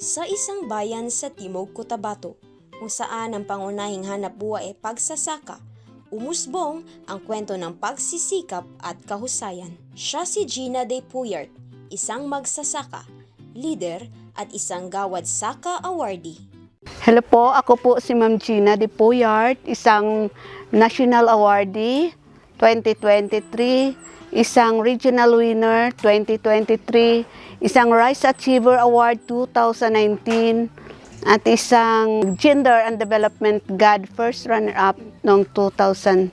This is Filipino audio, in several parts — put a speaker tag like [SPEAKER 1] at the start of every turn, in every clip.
[SPEAKER 1] Sa isang bayan sa Timog Cotabato, kung saan ang pangunahing hanap buhay ay pagsasaka, umusbong ang kwento ng pagsisikap at kahusayan. Siya si Gina De Puyart, isang magsasaka, leader at isang Gawad Saka awardee.
[SPEAKER 2] Hello po, ako po si Ma'am Gina De Puyart, isang National Awardee 2023, isang Regional Winner 2023, isang Rice Achiever Award 2019, at isang Gender and Development God First Runner-Up noong 2020.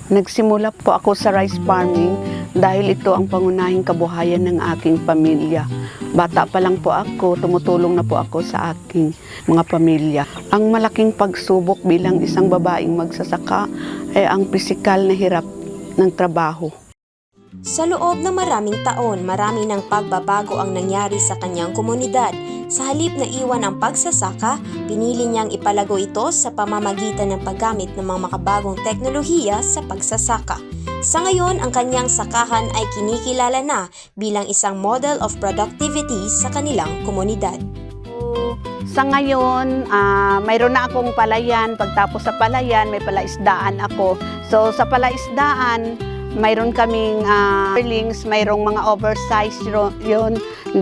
[SPEAKER 2] Nagsimula po ako sa rice farming dahil ito ang pangunahing kabuhayan ng aking pamilya. Bata pa lang po ako, tumutulong na po ako sa aking mga pamilya. Ang malaking pagsubok bilang isang babaeng magsasaka ay ang pisikal na hirap ng trabaho.
[SPEAKER 1] Sa loob ng maraming taon, marami ng pagbabago ang nangyari sa kanyang komunidad. Sa halip na iwan ang pagsasaka, pinili niyang ipalago ito sa pamamagitan ng paggamit ng mga makabagong teknolohiya sa pagsasaka. Sa ngayon, ang kanyang sakahan ay kinikilala na bilang isang model of productivity sa kanilang komunidad.
[SPEAKER 2] Sa ngayon, mayroon na akong palayan. Pagtapos sa palayan, may palaisdaan ako. So sa palaisdaan, mayroon kaming yearlings, mayroong mga oversize yun.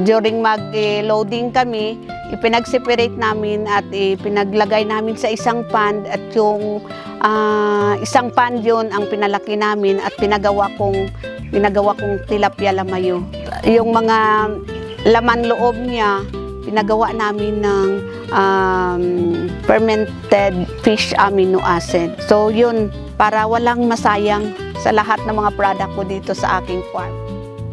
[SPEAKER 2] During mag-loading kami, ipinag-separate namin at ipinaglagay namin sa isang pond, at yung isang pond yun ang pinalaki namin at pinagawa kong tilapia lamayo. Yung mga laman loob niya, pinagawa namin ng fermented fish amino acid. So yun, para walang masayang sa lahat ng mga product ko dito sa aking farm.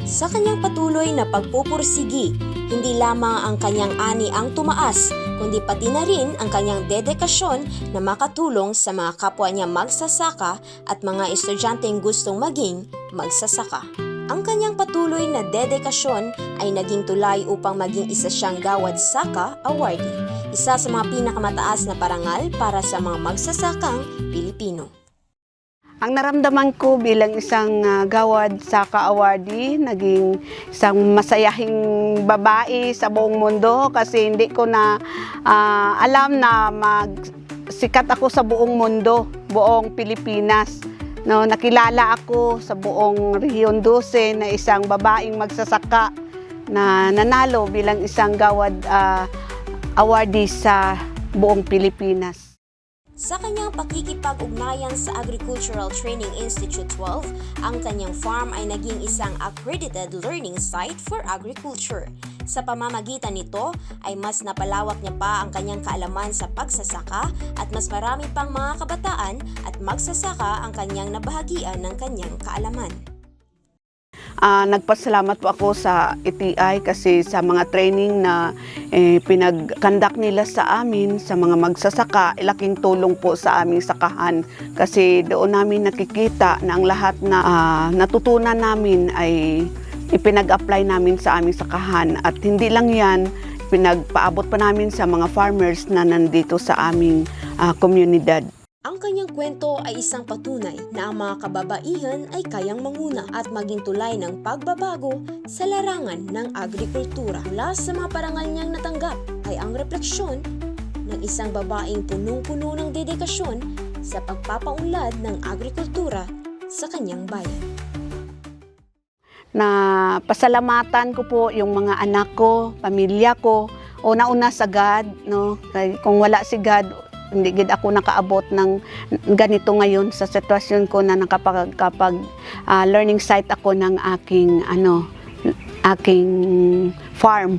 [SPEAKER 1] Sa kanyang patuloy na pagpupursigi, hindi lamang ang kanyang ani ang tumaas, kundi pati na rin ang kanyang dedikasyon na makatulong sa mga kapwa niya magsasaka at mga estudyanteng gustong maging magsasaka. Ang kanyang patuloy na dedikasyon ay naging tulay upang maging isa siyang Gawad Saka awardee, isa sa mga pinakamataas na parangal para sa mga magsasakang Pilipino.
[SPEAKER 2] Ang naramdaman ko bilang isang Gawad Saka awardee, naging isang masayahing babae sa buong mundo kasi hindi ko na alam na sikat ako sa buong mundo, buong Pilipinas. No, nakilala ako sa buong Region 12 na isang babaeng magsasaka na nanalo bilang isang Gawad awardee sa buong Pilipinas.
[SPEAKER 1] Sa kanyang pakikipag-ugnayan sa Agricultural Training Institute 12, ang kanyang farm ay naging isang accredited learning site for agriculture. Sa pamamagitan nito ay mas napalawak niya pa ang kanyang kaalaman sa pagsasaka at mas marami pang mga kabataan at magsasaka ang kanyang nabahagian ng kanyang kaalaman.
[SPEAKER 2] Nagpasalamat po ako sa ETI kasi sa mga training na pinag-conduct nila sa amin, sa mga magsasaka, laking tulong po sa aming sakahan. Kasi doon namin nakikita na ang lahat na natutunan namin ay ipinag-apply namin sa aming sakahan. At hindi lang yan, pinagpaabot pa namin sa mga farmers na nandito sa aming komunidad.
[SPEAKER 1] Ang kanyang kwento ay isang patunay na ang mga kababaihan ay kayang manguna at maging tulay ng pagbabago sa larangan ng agrikultura. Mula sa mga parangal niyang natanggap ay ang refleksyon ng isang babaeng punong-puno ng dedikasyon sa pagpapaunlad ng agrikultura sa kanyang bayan.
[SPEAKER 2] Na pasalamatan ko po yung mga anak ko, pamilya ko, una-una sa God, no? Kung wala si God, hindi gid ako nakaabot ng ganito ngayon sa sitwasyon ko na nakapag learning site ako ng aking farm.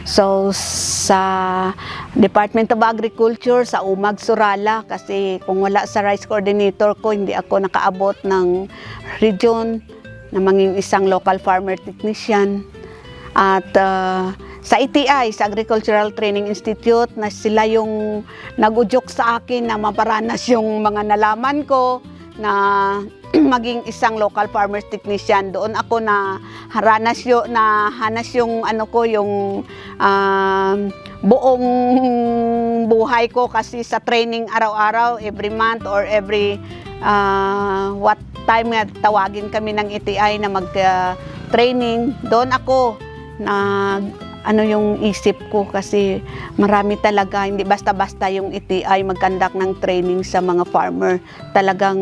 [SPEAKER 2] So sa Department of Agriculture sa Umag Surala, kasi kung wala sa rice coordinator ko, hindi ako nakaabot ng region na maging isang local farmer technician. At sa ETI, sa Agricultural Training Institute, na sila yung nag-udyok sa akin na maparanas yung mga nalaman ko na maging isang local farmers technician. Doon ako na hanas yung yung buong buhay ko kasi sa training araw-araw, every month or every what time nga tawagin kami ng ETI na mag-training. Doon ako ano yung isip ko kasi marami talaga, hindi basta-basta yung ETI mag-conduct ng training sa mga farmer. Talagang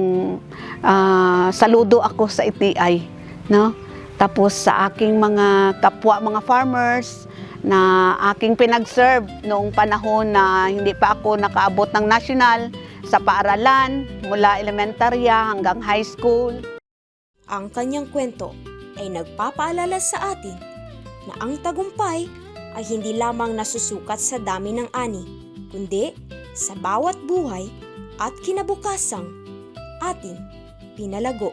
[SPEAKER 2] saludo ako sa ETI, no? Tapos sa aking mga kapwa mga farmers na aking pinag-serve noong panahon na hindi pa ako nakaabot ng national sa paaralan mula elementarya hanggang high school.
[SPEAKER 1] Ang kanyang kwento ay nagpapaalala sa atin na ang tagumpay ay hindi lamang nasusukat sa dami ng ani, kundi sa bawat buhay at kinabukasang ating pinalago.